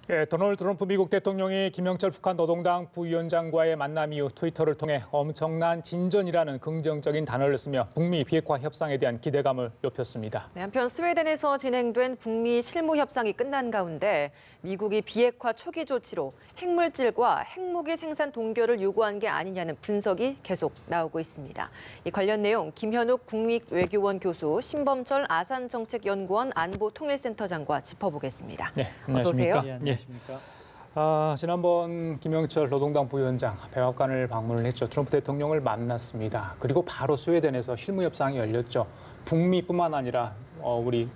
예, 도널드 트럼프 미국 대통령이 김영철 북한 노동당 부위원장과의 만남 이후 트위터를 통해 엄청난 진전이라는 긍정적인 단어를 쓰며 북미 비핵화 협상에 대한 기대감을 높였습니다. 네, 한편 스웨덴에서 진행된 북미 실무 협상이 끝난 가운데 미국이 비핵화 초기 조치로 핵물질과 핵무기 생산 동결을 요구한 게 아니냐는 분석이 계속 나오고 있습니다. 이 관련 내용 김현욱 국립외교원 교수, 신범철 아산정책연구원 안보통일센터장과 짚어보겠습니다. 네, 어서 오세요. 안녕하십니까? 네, 안녕하십니까? 지난번 김영철 노동당 부위원장 백악관을 방문을 했죠. 트럼프 대통령을 만났습니다. 그리고 바로 스웨덴에서 실무 협상이 열렸죠. 북미뿐만 아니라 우리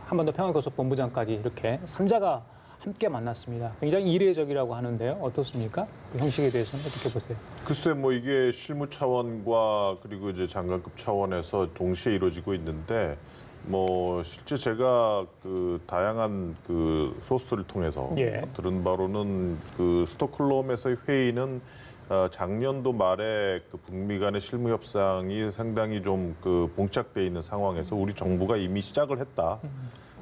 한반도 평화교섭본부장까지 이렇게 3자가 함께 만났습니다. 굉장히 이례적이라고 하는데요. 어떻습니까? 그 형식에 대해서는 어떻게 보세요? 글쎄, 이게 실무 차원과 그리고 이제 장관급 차원에서 동시에 이루어지고 있는데, 실제 제가 다양한 소스를 통해서 들은 바로는 스톡홀름에서의 회의는 작년도 말에 북미 간의 실무 협상이 상당히 좀 봉착돼 있는 상황에서 우리 정부가 이미 시작을 했다.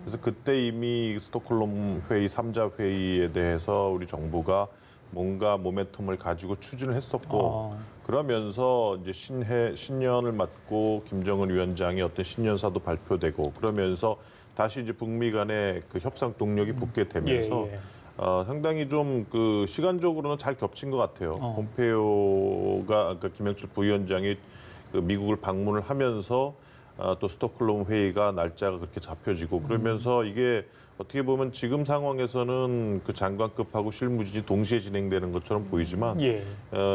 그래서 그때 이미 스톡홀름 회의 3자 회의에 대해서 우리 정부가 뭔가 모멘텀을 가지고 추진을 했었고 그러면서 이제 신년을 맞고 김정은 위원장의 어떤 신년사도 발표되고 그러면서 다시 이제 북미 간의 협상 동력이 붙게 되면서 상당히 좀 시간적으로는 잘 겹친 것 같아요. 폼페이오가 김영철 부위원장이 미국을 방문을 하면서 또 스톡홀름 회의가 날짜가 그렇게 잡혀지고 그러면서 이게 어떻게 보면 지금 상황에서는 장관급하고 실무진이 동시에 진행되는 것처럼 보이지만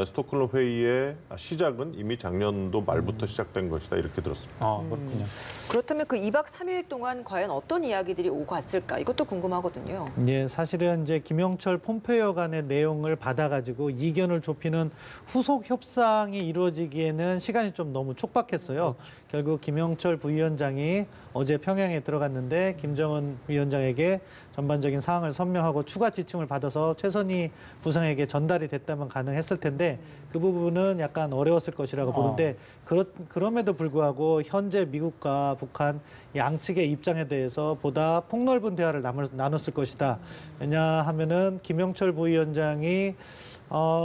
스톡홀름 회의의 시작은 이미 작년도 말부터 시작된 것이다 이렇게 들었습니다. 그렇군요. 그렇다면 2박 3일 동안 과연 어떤 이야기들이 오고 갔을까? 이것도 궁금하거든요. 예, 사실은 이제 김영철 폼페이오 간의 내용을 받아가지고 이견을 좁히는 후속 협상이 이루어지기에는 시간이 좀 너무 촉박했어요. 결국 김영철 부위원장이 어제 평양에 들어갔는데 김정은 위원장에게 전반적인 사항을 설명하고 추가 지침을 받아서 최선희 부상에게 전달이 됐다면 가능했을 텐데 그 부분은 약간 어려웠을 것이라고 보는데 그럼에도 불구하고 현재 미국과 북한 양측의 입장에 대해서 보다 폭넓은 대화를 나눴을 것이다. 왜냐하면은 김영철 부위원장이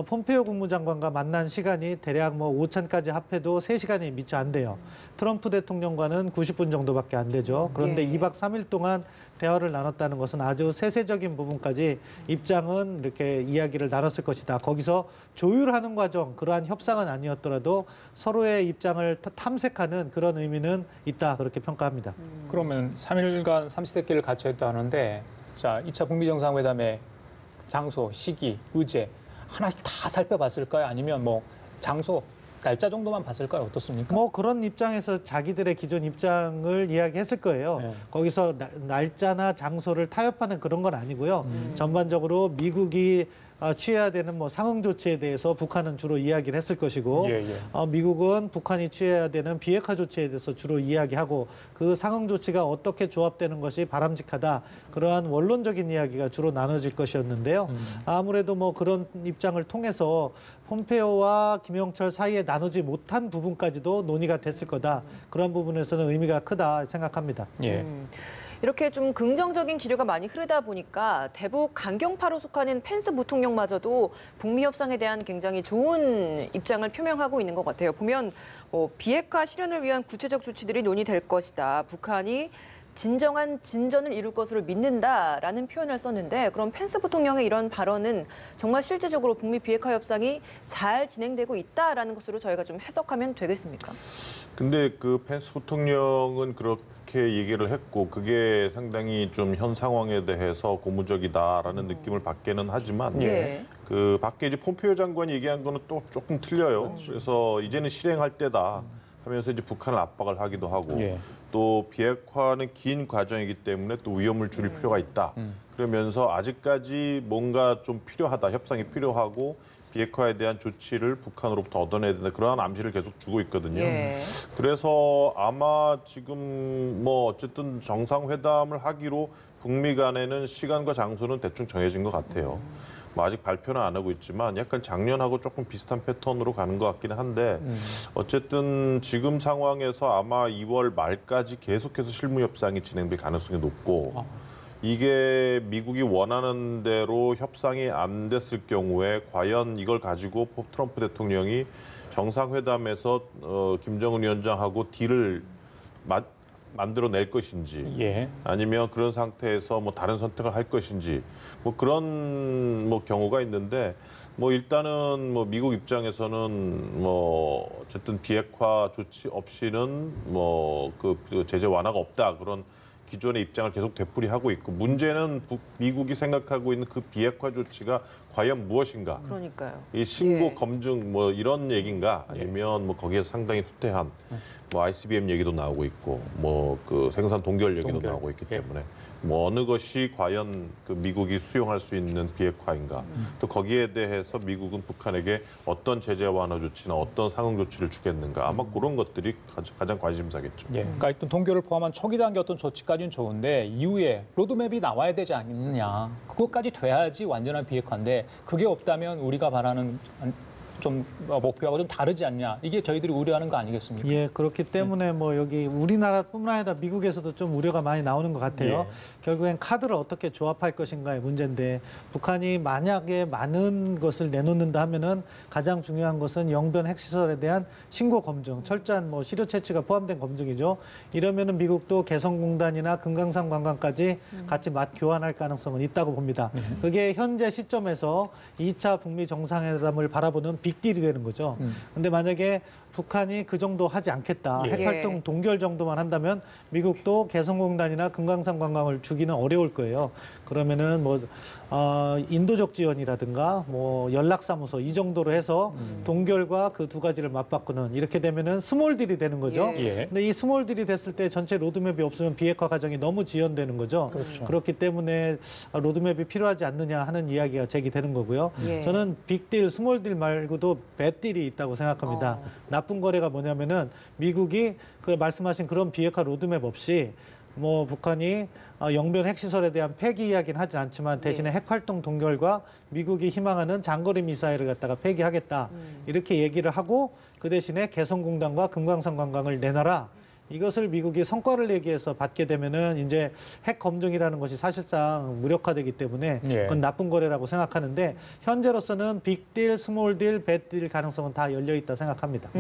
폼페이오 국무장관과 만난 시간이 대략 오찬까지 합해도 3시간이 미처 안 돼요. 트럼프 대통령과는 90분 정도밖에 안 되죠. 그런데 2박 3일 동안 대화를 나눴다는 것은 아주 세세적인 부분까지 입장은 이렇게 이야기를 나눴을 것이다. 거기서 조율하는 과정, 그러한 협상은 아니었더라도 서로의 입장을 탐색하는 그런 의미는 있다. 그렇게 평가합니다. 그러면 3일간 삼시세끼를 같이 했다 하는데 자, 2차 북미 정상회담의 장소, 시기, 의제 하나씩 다 살펴봤을까요? 아니면 장소, 날짜 정도만 봤을까요? 어떻습니까? 그런 입장에서 자기들의 기존 입장을 이야기했을 거예요. 거기서 날짜나 장소를 타협하는 그런 건 아니고요. 전반적으로 미국이 취해야 되는 상응 조치에 대해서 북한은 주로 이야기를 했을 것이고 미국은 북한이 취해야 되는 비핵화 조치에 대해서 주로 이야기하고 그 상응 조치가 어떻게 조합되는 것이 바람직하다. 그러한 원론적인 이야기가 주로 나눠질 것이었는데요. 아무래도 그런 입장을 통해서 폼페이오와 김영철 사이에 나누지 못한 부분까지도 논의가 됐을 거다. 그런 부분에서는 의미가 크다 생각합니다. 이렇게 좀 긍정적인 기류가 많이 흐르다 보니까 대북 강경파로 속하는 펜스 부통령마저도 북미 협상에 대한 굉장히 좋은 입장을 표명하고 있는 것 같아요. 보면 비핵화 실현을 위한 구체적 조치들이 논의될 것이다. 북한이 진정한 진전을 이룰 것으로 믿는다라는 표현을 썼는데 그럼 펜스 부통령의 이런 발언은 정말 실질적으로 북미 비핵화 협상이 잘 진행되고 있다라는 것으로 저희가 좀 해석하면 되겠습니까? 근데 펜스 부통령은 그렇게 얘기를 했고 그게 상당히 좀 현 상황에 대해서 고무적이다라는 느낌을 받기는 하지만 밖에 이제 폼페이오 장관이 얘기한 거는 또 조금 틀려요. 그래서 이제는 실행할 때다 하면서 이제 북한을 압박을 하기도 하고 또 비핵화는 긴 과정이기 때문에 또 위험을 줄일 필요가 있다. 그러면서 아직까지 뭔가 좀 필요하다, 협상이 필요하고 비핵화에 대한 조치를 북한으로부터 얻어내야 된다. 그러한 암시를 계속 주고 있거든요. 그래서 아마 지금 어쨌든 정상회담을 하기로 북미 간에는 시간과 장소는 대충 정해진 것 같아요. 아직 발표는 안 하고 있지만 약간 작년하고 조금 비슷한 패턴으로 가는 것 같기는 한데 어쨌든 지금 상황에서 아마 2월 말까지 계속해서 실무 협상이 진행될 가능성이 높고 이게 미국이 원하는 대로 협상이 안 됐을 경우에 과연 이걸 가지고 트럼프 대통령이 정상회담에서 김정은 위원장하고 딜을 만들어낼 것인지 예. 아니면 그런 상태에서 뭐 다른 선택을 할 것인지 뭐 그런 뭐 경우가 있는데 뭐 일단은 뭐 미국 입장에서는 뭐 어쨌든 비핵화 조치 없이는 뭐 그 제재 완화가 없다 그런 기존의 입장을 계속 되풀이하고 있고 문제는 미국이 생각하고 있는 그 비핵화 조치가 과연 무엇인가? 그러니까요. 이 신고 예. 검증 뭐 이런 얘기인가 아니면 뭐 거기에서 상당히 후퇴한 뭐 ICBM 얘기도 나오고 있고 뭐 그 생산 동결 얘기도 동결. 나오고 있기 예. 때문에 뭐 어느 것이 과연 그 미국이 수용할 수 있는 비핵화인가 또 거기에 대해서 미국은 북한에게 어떤 제재 완화 조치나 어떤 상응 조치를 주겠는가 아마 그런 것들이 가장 관심사겠죠. 예. 그러니까 일단 동결을 포함한 초기 단계 어떤 조치까지는 좋은데 이후에 로드맵이 나와야 되지 않느냐. 그것까지 돼야지 완전한 비핵화인데 그게 없다면 우리가 바라는 좀 목표하고 좀 다르지 않냐. 이게 저희들이 우려하는 거 아니겠습니까? 예, 그렇기 때문에 뭐 여기 우리나라뿐만 아니라 미국에서도 좀 우려가 많이 나오는 것 같아요. 예. 결국엔 카드를 어떻게 조합할 것인가의 문제인데 북한이 만약에 많은 것을 내놓는다 하면은 가장 중요한 것은 영변 핵시설에 대한 신고 검증, 철저한 뭐 시료 채취가 포함된 검증이죠. 이러면은 미국도 개성공단이나 금강산 관광까지 같이 맛 교환할 가능성은 있다고 봅니다. 그게 현재 시점에서 2차 북미 정상회담을 바라보는 빅딜이 되는 거죠. 근데 만약에 북한이 그 정도 하지 않겠다. 예. 핵활동 동결 정도만 한다면 미국도 개성공단이나 금강산 관광을 주기는 어려울 거예요. 그러면은 뭐 인도적 지원이라든가 뭐 연락사무소 이 정도로 해서 동결과 그 두 가지를 맞바꾸는 이렇게 되면은 스몰딜이 되는 거죠. 예. 근데 이 스몰딜이 됐을 때 전체 로드맵이 없으면 비핵화 과정이 너무 지연되는 거죠. 그렇죠. 그렇기 때문에 로드맵이 필요하지 않느냐 하는 이야기가 제기되는 거고요. 예. 저는 빅딜, 스몰딜 말고도 배딜이 있다고 생각합니다. 나쁜 거래가 뭐냐면은 미국이 그 말씀하신 그런 비핵화 로드맵 없이 뭐 북한이 영변 핵시설에 대한 폐기 이야기는 하진 않지만 대신에 핵활동 동결과 미국이 희망하는 장거리 미사일을 갖다가 폐기하겠다 이렇게 얘기를 하고 그 대신에 개성공단과 금강산 관광을 내놔라. 이것을 미국이 성과를 내기 위해서 받게 되면은 이제 핵 검증이라는 것이 사실상 무력화되기 때문에 예. 그건 나쁜 거래라고 생각하는데 현재로서는 빅딜, 스몰딜, 배딜 가능성은 다 열려 있다 생각합니다.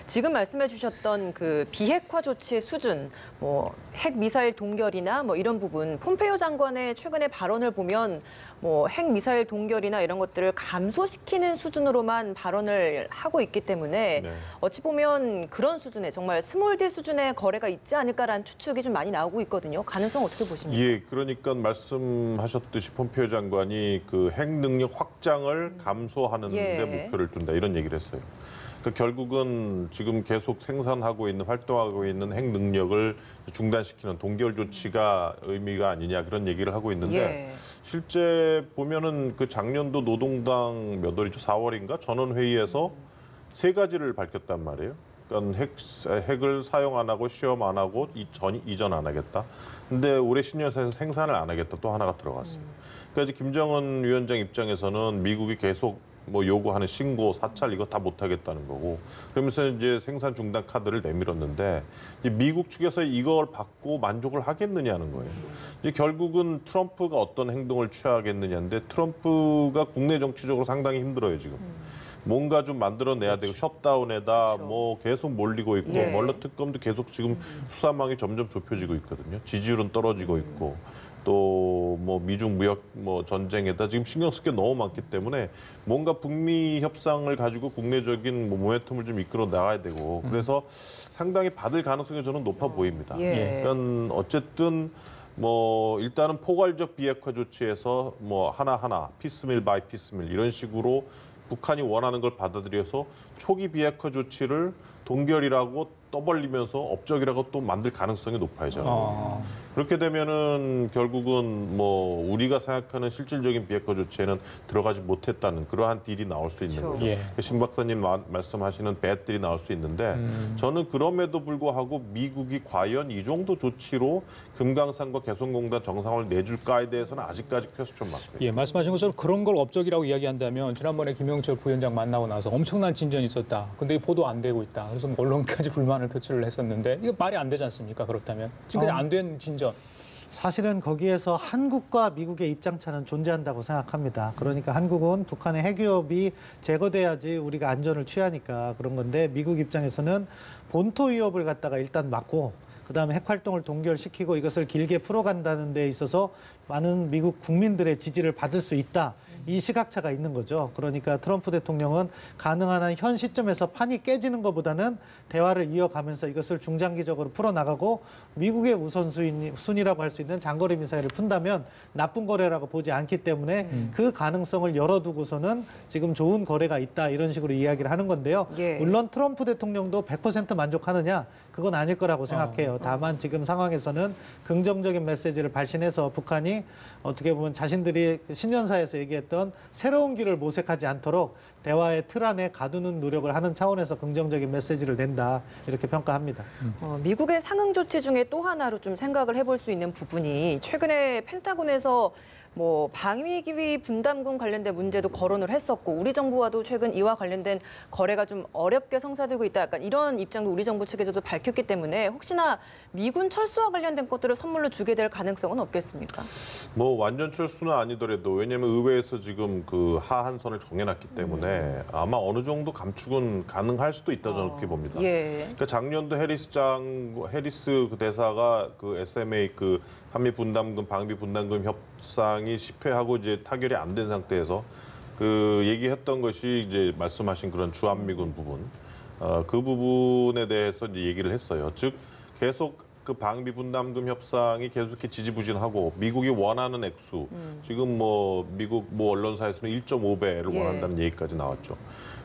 지금 말씀해 주셨던 그 비핵화 조치의 수준, 뭐 핵 미사일 동결이나 뭐 이런 부분, 폼페이오 장관의 최근의 발언을 보면 뭐 핵 미사일 동결이나 이런 것들을 감소시키는 수준으로만 발언을 하고 있기 때문에 네. 어찌 보면 그런 수준의 정말 스몰딜 수준의 거래가 있지 않을까라는 추측이 좀 많이 나오고 있거든요. 가능성 어떻게 보십니까? 예, 그러니까 말씀하셨듯이 폼페이오 장관이 그 핵 능력 확장을 감소하는 데 예. 목표를 둔다 이런 얘기를 했어요. 그러니까 결국은 지금 계속 생산하고 있는 활동하고 있는 핵 능력을 중단시키는 동결 조치가 의미가 아니냐 그런 얘기를 하고 있는데 예. 실제 보면은 그 작년도 노동당 몇 월이죠? 4월인가 전원 회의에서 세 가지를 밝혔단 말이에요. 그러니까 핵을 사용 안 하고 시험 안 하고 이전 안 하겠다. 근데 올해 신년사에서 생산을 안 하겠다 또 하나가 들어갔어요. 그래서 김정은 위원장 입장에서는 미국이 계속 뭐 요구하는 신고, 사찰 이거 다 못하겠다는 거고 그러면서 이제 생산 중단 카드를 내밀었는데 이제 미국 측에서 이걸 받고 만족을 하겠느냐는 거예요. 이제 결국은 트럼프가 어떤 행동을 취하겠느냐인데 트럼프가 국내 정치적으로 상당히 힘들어요 지금. 뭔가 좀 만들어내야 되고 셧다운에다 뭐 계속 몰리고 있고 예. 멀러 특검도 계속 지금 수사망이 점점 좁혀지고 있거든요. 지지율은 떨어지고 있고 또 뭐 미중 무역 뭐 전쟁에다 지금 신경 쓸 게 너무 많기 때문에 뭔가 북미 협상을 가지고 국내적인 뭐 모멘텀을 좀 이끌어 나가야 되고 그래서 상당히 받을 가능성이 저는 높아 보입니다. 예. 그러니까 어쨌든 뭐 일단은 포괄적 비핵화 조치에서 뭐 하나하나 피스밀 바이 피스밀 이런 식으로 북한이 원하는 걸 받아들여서 초기 비핵화 조치를 동결이라고 떠벌리면서 업적이라고 또 만들 가능성이 높아요. 저는. 그렇게 되면은 결국은 뭐 우리가 생각하는 실질적인 비핵화 조치에는 들어가지 못했다는 그러한 딜이 나올 수 있는 그렇죠. 거죠. 예. 신 박사님 말씀하시는 배들이 나올 수 있는데 저는 그럼에도 불구하고 미국이 과연 이 정도 조치로 금강산과 개성공단 정상을 내줄까에 대해서는 아직까지 퀘스천 마크예요. 예, 말씀하신 것처럼 그런 걸 업적이라고 이야기한다면 지난번에 김영철 부위원장 만나고 나서 엄청난 진전이 있었다. 근데 보도 안 되고 있다. 그래서 언론까지 불만을 표출을 했었는데 이거 말이 안 되지 않습니까? 그렇다면 지금 안 된 진전. 사실은 거기에서 한국과 미국의 입장차는 존재한다고 생각합니다. 그러니까 한국은 북한의 핵위협이 제거돼야지 우리가 안전을 취하니까 그런 건데 미국 입장에서는 본토 위협을 갖다가 일단 막고 그다음에 핵활동을 동결시키고 이것을 길게 풀어간다는 데 있어서 많은 미국 국민들의 지지를 받을 수 있다. 이 시각차가 있는 거죠. 그러니까 트럼프 대통령은 가능한 한 현 시점에서 판이 깨지는 것보다는 대화를 이어가면서 이것을 중장기적으로 풀어나가고 미국의 우선순위라고 할 수 있는 장거리 미사일을 푼다면 나쁜 거래라고 보지 않기 때문에 그 가능성을 열어두고서는 지금 좋은 거래가 있다 이런 식으로 이야기를 하는 건데요. 예. 물론 트럼프 대통령도 100% 만족하느냐? 그건 아닐 거라고 생각해요. 다만 지금 상황에서는 긍정적인 메시지를 발신해서 북한이 어떻게 보면 자신들이 신년사에서 얘기했던 새로운 길을 모색하지 않도록 대화의 틀 안에 가두는 노력을 하는 차원에서 긍정적인 메시지를 낸다 이렇게 평가합니다. 미국의 상응 조치 중에 또 하나로 좀 생각을 해볼 수 있는 부분이 최근에 펜타곤에서 뭐 방위기위 분담금 관련된 문제도 거론을 했었고 우리 정부와도 최근 이와 관련된 거래가 좀 어렵게 성사되고 있다. 약간 이런 입장도 우리 정부 측에서도 밝혔기 때문에 혹시나 미군 철수와 관련된 것들을 선물로 주게 될 가능성은 없겠습니까? 뭐 완전 철수는 아니더라도 왜냐하면 의회에서 지금 그 하한선을 정해놨기 때문에 아마 어느 정도 감축은 가능할 수도 있다 저는 그렇게 봅니다. 예. 그러니까 작년도 해리스 그 대사가 그 SMA 그 한미 분담금 방위 분담금 협상이 실패하고 이제 타결이 안 된 상태에서 그 얘기했던 것이 이제 말씀하신 그런 주한미군 부분 그 부분에 대해서 이제 얘기를 했어요. 즉 계속 그 방위 분담금 협상이 계속해 지지부진하고 미국이 원하는 액수 지금 뭐 미국 뭐 언론사에서는 1.5배를 예. 원한다는 얘기까지 나왔죠.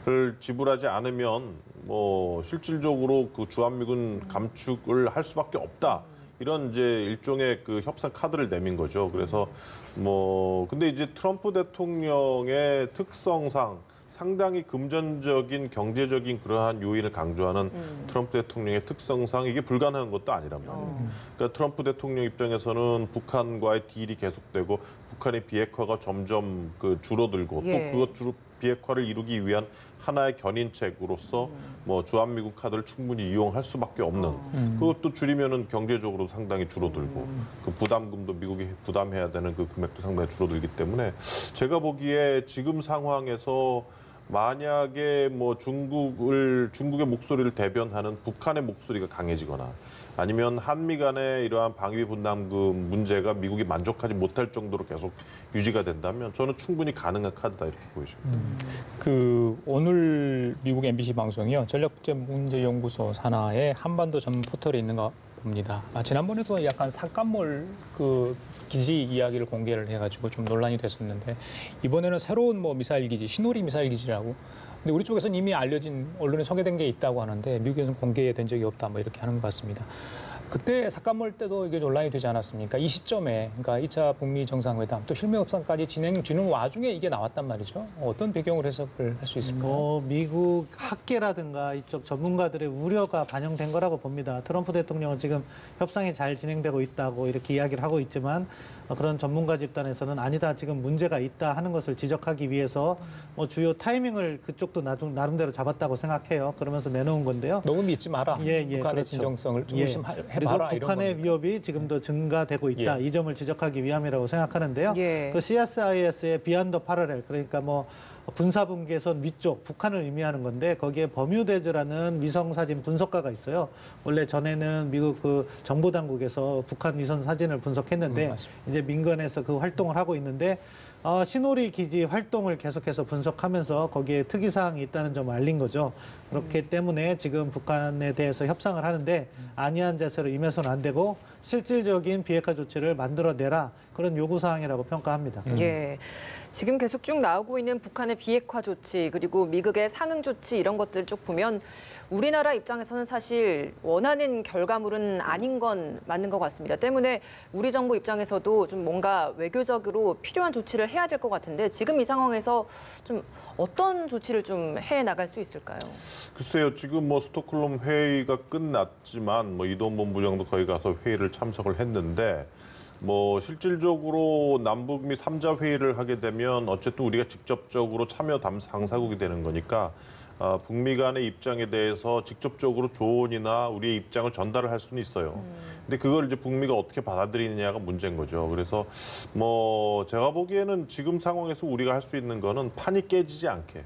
를 지불하지 않으면 뭐 실질적으로 그 주한미군 감축을 할 수밖에 없다. 이런 이제 일종의 그 협상 카드를 내민 거죠. 그래서 뭐 근데 이제 트럼프 대통령의 특성상 상당히 금전적인 경제적인 그러한 요인을 강조하는 트럼프 대통령의 특성상 이게 불가능한 것도 아니란 말이에요. 그러니까 트럼프 대통령 입장에서는 북한과의 딜이 계속되고 북한의 비핵화가 점점 그 줄어들고 예. 또 그것 비핵화를 이루기 위한 하나의 견인책으로서 뭐 주한미군 카드를 충분히 이용할 수밖에 없는 그것도 줄이면은 경제적으로 상당히 줄어들고 그 부담금도 미국이 부담해야 되는 그 금액도 상당히 줄어들기 때문에 제가 보기에 지금 상황에서 만약에 뭐 중국의 목소리를 대변하는 북한의 목소리가 강해지거나 아니면 한미 간의 이러한 방위 분담금 문제가 미국이 만족하지 못할 정도로 계속 유지가 된다면 저는 충분히 가능한 카드다 이렇게 보여집니다. 그 오늘 미국 MBC 방송이요 전략국제문제연구소 산하에 한반도 전문 포털에 있는 거 봅니다. 지난번에도 약간 삭감몰 그 기지 이야기를 공개를 해가지고 좀 논란이 됐었는데 이번에는 새로운 뭐 미사일 기지, 시노리 미사일 기지라고. 근데 우리 쪽에서는 이미 알려진 언론에 소개된 게 있다고 하는데 미국에서는 공개된 적이 없다 뭐 이렇게 하는 것 같습니다. 그때 삭감몰 때도 이게 논란이 되지 않았습니까? 이 시점에 그러니까 2차 북미 정상회담 또 실무 협상까지 진행 중인 와중에 이게 나왔단 말이죠. 어떤 배경으로 해석을 할 수 있을까요? 뭐 미국 학계라든가 이쪽 전문가들의 우려가 반영된 거라고 봅니다. 트럼프 대통령은 지금 협상이 잘 진행되고 있다고 이렇게 이야기를 하고 있지만 그런 전문가 집단에서는 아니다, 지금 문제가 있다 하는 것을 지적하기 위해서 뭐 주요 타이밍을 그쪽도 나름대로 잡았다고 생각해요. 그러면서 내놓은 건데요. 너무 믿지 마라. 예, 북한의 그렇죠. 진정성을 좀 예. 의심해봐라. 그리고 이런 북한의 겁니까? 위협이 지금도 증가되고 있다. 예. 이 점을 지적하기 위함이라고 생각하는데요. 예. 그 CSIS의 비안더 파라렐, 그러니까 뭐 군사분계선 위쪽 북한을 의미하는 건데 거기에 버뮤대즈라는 위성 사진 분석가가 있어요. 원래 전에는 미국 그 정보당국에서 북한 위성 사진을 분석했는데 맞습니다. 이제 민간에서 그 활동을 하고 있는데 시노리 기지 활동을 계속해서 분석하면서 거기에 특이사항이 있다는 점을 알린 거죠. 그렇기 때문에 지금 북한에 대해서 협상을 하는데 안이한 자세로 임해서는 안 되고 실질적인 비핵화 조치를 만들어내라, 그런 요구사항이라고 평가합니다. 예. 지금 계속 쭉 나오고 있는 북한의 비핵화 조치 그리고 미국의 상응 조치 이런 것들 쭉 보면 우리나라 입장에서는 사실 원하는 결과물은 아닌 건 맞는 것 같습니다. 때문에 우리 정부 입장에서도 좀 뭔가 외교적으로 필요한 조치를 해야 될 것 같은데 지금 이 상황에서 좀 어떤 조치를 좀 해 나갈 수 있을까요? 글쎄요, 지금 뭐 스톡홀름 회의가 끝났지만 뭐 이동 본부장도 거기 가서 회의를 참석을 했는데 뭐 실질적으로 남북미 3자 회의를 하게 되면 어쨌든 우리가 직접적으로 참여 당사국이 되는 거니까 북미 간의 입장에 대해서 직접적으로 조언이나 우리의 입장을 전달을 할 수는 있어요. 근데 그걸 이제 북미가 어떻게 받아들이느냐가 문제인 거죠. 그래서 뭐 제가 보기에는 지금 상황에서 우리가 할 수 있는 거는 판이 깨지지 않게,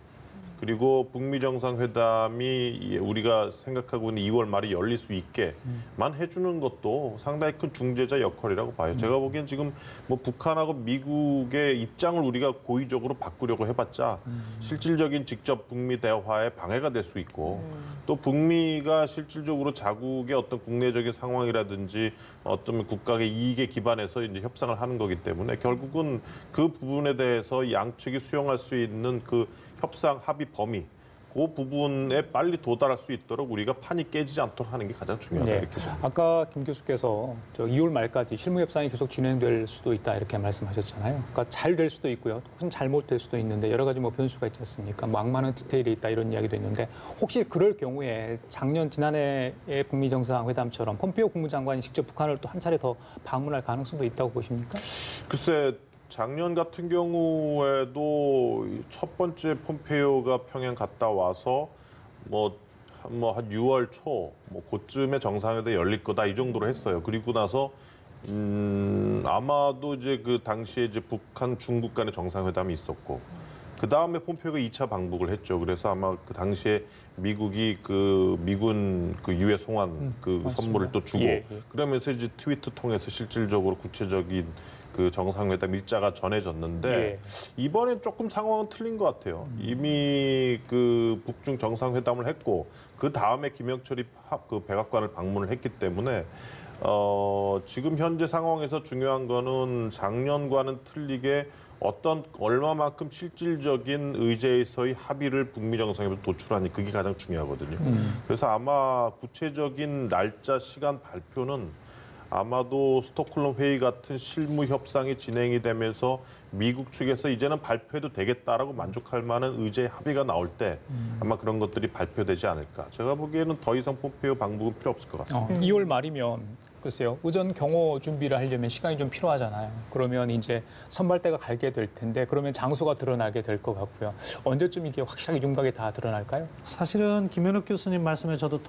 그리고 북미 정상회담이 우리가 생각하고 있는 2월 말에 열릴 수 있게만 해주는 것도 상당히 큰 중재자 역할이라고 봐요. 제가 보기엔 지금 뭐 북한하고 미국의 입장을 우리가 고의적으로 바꾸려고 해봤자 실질적인 직접 북미 대화에 방해가 될 수 있고, 또 북미가 실질적으로 자국의 어떤 국내적인 상황이라든지 어떤 국가의 이익에 기반해서 이제 협상을 하는 거기 때문에 결국은 그 부분에 대해서 양측이 수용할 수 있는 그 협상 합의 범위, 그 부분에 빨리 도달할 수 있도록 우리가 판이 깨지지 않도록 하는 게 가장 중요하다 네. 이렇게 봅니다. 아까 김 교수께서 2월 말까지 실무 협상이 계속 진행될 수도 있다 이렇게 말씀하셨잖아요. 그러니까 잘 될 수도 있고요, 혹은 잘못될 수도 있는데 여러 가지 뭐 변수가 있지 않습니까? 뭐 악마는 디테일이 있다 이런 이야기도 있는데, 혹시 그럴 경우에 지난해의 북미 정상회담처럼 폼페이오 국무장관이 직접 북한을 또 한 차례 더 방문할 가능성도 있다고 보십니까? 글쎄, 작년 같은 경우에도 첫 번째 폼페이오가 평양 갔다 와서 뭐 한 6월 초 뭐 그쯤에 정상회담 열릴 거다 이 정도로 했어요. 그리고 나서 아마도 이제 그 당시에 이제 북한 중국 간의 정상회담이 있었고, 그 다음에 폼페이오가 2차 방북을 했죠. 그래서 아마 그 당시에 미국이 그 미군 그 유해 송환 그 맞습니다. 선물을 또 주고, 예. 그러면서 이제 트위터 통해서 실질적으로 구체적인 그 정상회담 일자가 전해졌는데, 예. 이번엔 조금 상황은 틀린 것 같아요. 이미 그 북중 정상회담을 했고 그 다음에 김영철이 그 백악관을 방문을 했기 때문에 지금 현재 상황에서 중요한 거는 작년과는 틀리게 얼마만큼 실질적인 의제에서의 합의를 북미 정상회담에 도출하니, 그게 가장 중요하거든요. 그래서 아마 구체적인 날짜, 시간 발표는 아마도 스톡홀름 회의 같은 실무 협상이 진행이 되면서 미국 측에서 이제는 발표해도 되겠다라고 만족할 만한 의제 합의가 나올 때 아마 그런 것들이 발표되지 않을까. 제가 보기에는 더 이상 폼페이오 방북은 필요 없을 것 같습니다. 2월 말이면 글쎄요, 의전 경호 준비를 하려면 시간이 좀 필요하잖아요. 그러면 이제 선발대가 갈게 될 텐데, 그러면 장소가 드러나게 될 것 같고요. 언제쯤 이게 확실하게 윤곽이 다 드러날까요? 사실은 김현욱 교수님 말씀에 저도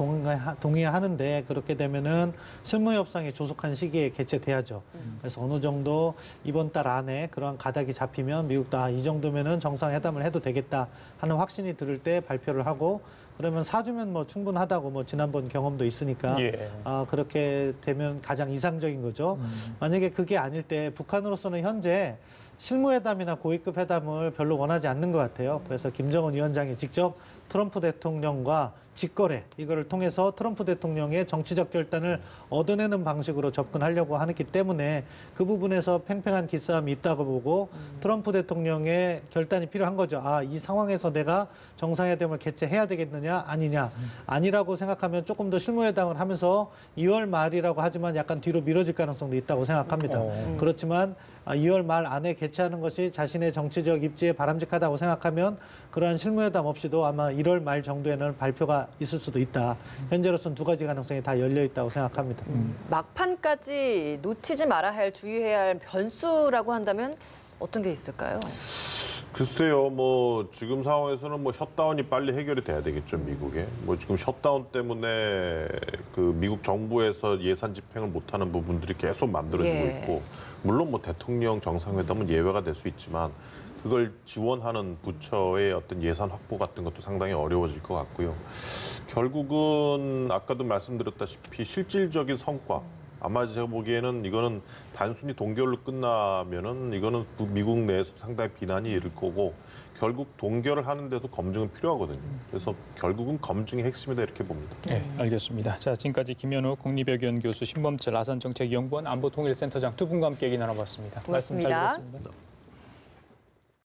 동의하는데, 그렇게 되면은 실무 협상이 조속한 시기에 개최돼야죠. 그래서 어느 정도 이번 달 안에 그러한 가닥이 잡히면 미국도 이 정도면은 정상회담을 해도 되겠다 하는 확신이 들을 때 발표를 하고, 그러면 4주면 뭐 충분하다고 뭐 지난번 경험도 있으니까 예. 그렇게 되면 가장 이상적인 거죠. 만약에 그게 아닐 때 북한으로서는 현재 실무회담이나 고위급 회담을 별로 원하지 않는 것 같아요. 그래서 김정은 위원장이 직접 트럼프 대통령과 직거래, 이거를 통해서 트럼프 대통령의 정치적 결단을 얻어내는 방식으로 접근하려고 하기 때문에 그 부분에서 팽팽한 기싸움이 있다고 보고 트럼프 대통령의 결단이 필요한 거죠. 이 상황에서 내가 정상회담을 개최해야 되겠느냐 아니냐. 아니라고 생각하면 조금 더 실무회담을 하면서 2월 말이라고 하지만 약간 뒤로 미뤄질 가능성도 있다고 생각합니다. 그렇지만 2월 말 안에 개최하는 것이 자신의 정치적 입지에 바람직하다고 생각하면 그러한 실무회담 없이도 아마 1월 말 정도에는 발표가 있을 수도 있다. 현재로서는 두 가지 가능성이 다 열려 있다고 생각합니다. 막판까지 놓치지 말아야 할, 주의해야 할 변수라고 한다면 어떤 게 있을까요? 글쎄요, 뭐 지금 상황에서는 뭐 셧다운이 빨리 해결이 돼야 되겠죠, 미국에. 뭐 지금 셧다운 때문에 그 미국 정부에서 예산 집행을 못하는 부분들이 계속 만들어지고 예. 있고, 물론 뭐 대통령 정상회담은 예외가 될 수 있지만 그걸 지원하는 부처의 어떤 예산 확보 같은 것도 상당히 어려워질 것 같고요. 결국은 아까도 말씀드렸다시피 실질적인 성과, 아마 제가 보기에는 이거는 단순히 동결로 끝나면은 이거는 미국 내에서 상당히 비난이 이를 거고, 결국 동결을 하는데도 검증은 필요하거든요. 그래서 결국은 검증이 핵심이다 이렇게 봅니다. 네, 알겠습니다. 자, 지금까지 김현욱 국립외교원 교수, 신범철 아산정책연구원 안보통일센터장 두 분과 함께 얘기 나눠봤습니다. 고맙습니다. 말씀 잘 들었습니다.